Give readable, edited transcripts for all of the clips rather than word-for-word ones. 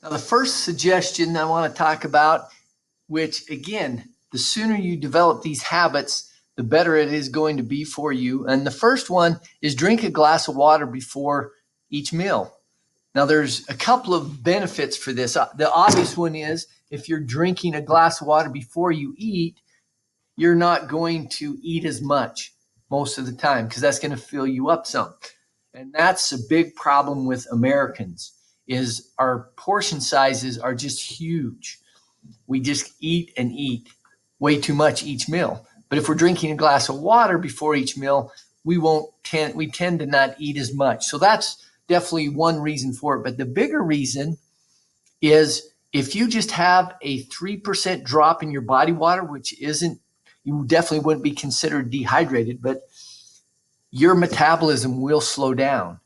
Now, the first suggestion I want to talk about, which again, the sooner you develop these habits, the better it is going to be for you. And the first one is drink a glass of water before each meal. Now, there's a couple of benefits for this. The obvious one is if you're drinking a glass of water before you eat, you're not going to eat as much most of the time because that's going to fill you up some. And that's a big problem with Americans is our portion sizes are just huge. We just eat and eat way too much each meal. But if we're drinking a glass of water before each meal, we tend to not eat as much. So that's definitely one reason for it. But the bigger reason is if you just have a 3% drop in your body water, which isn't, you definitely wouldn't be considered dehydrated, but your metabolism will slow down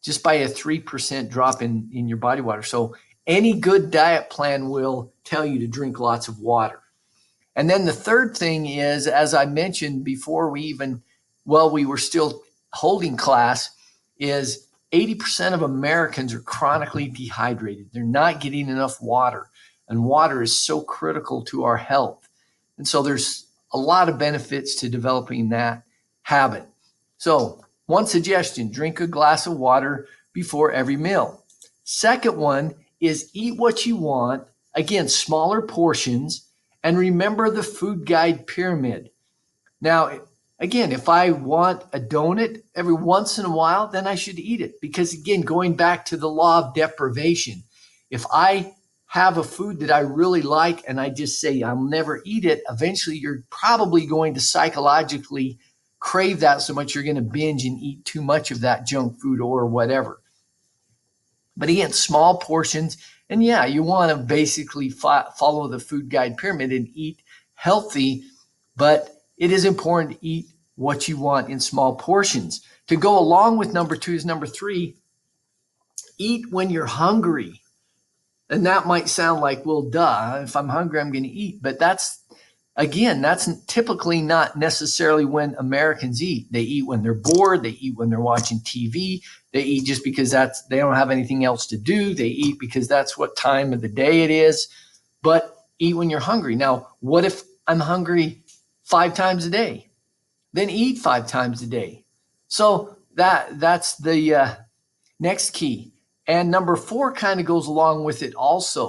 just by a 3% drop in your body water. So any good diet plan will tell you to drink lots of water. And then the third thing is, as I mentioned before we were still holding class, is 80% of Americans are chronically dehydrated. They're not getting enough water, and water is so critical to our health. And so there's a lot of benefits to developing that habit. So one suggestion, drink a glass of water before every meal. Second one is eat what you want, again, smaller portions, and remember the food guide pyramid. Now, again, if I want a donut every once in a while, then I should eat it because, again, going back to the law of deprivation, if I have a food that I really like and I just say I'll never eat it, eventually you're probably going to psychologically crave that so much you're going to binge and eat too much of that junk food or whatever. But again, small portions. And yeah, you want to basically follow the food guide pyramid and eat healthy, but it is important to eat what you want in small portions. To go along with number two is number three, eat when you're hungry. And that might sound like, well, duh, if I'm hungry, I'm going to eat. But that's typically not necessarily when Americans eat. They eat when they're bored. They eat when they're watching TV. They eat just because they don't have anything else to do. They eat because that's what time of the day it is. But eat when you're hungry. Now, what if I'm hungry 5 times a day? Then eat 5 times a day. So that's the next key. And number 4 kind of goes along with it also.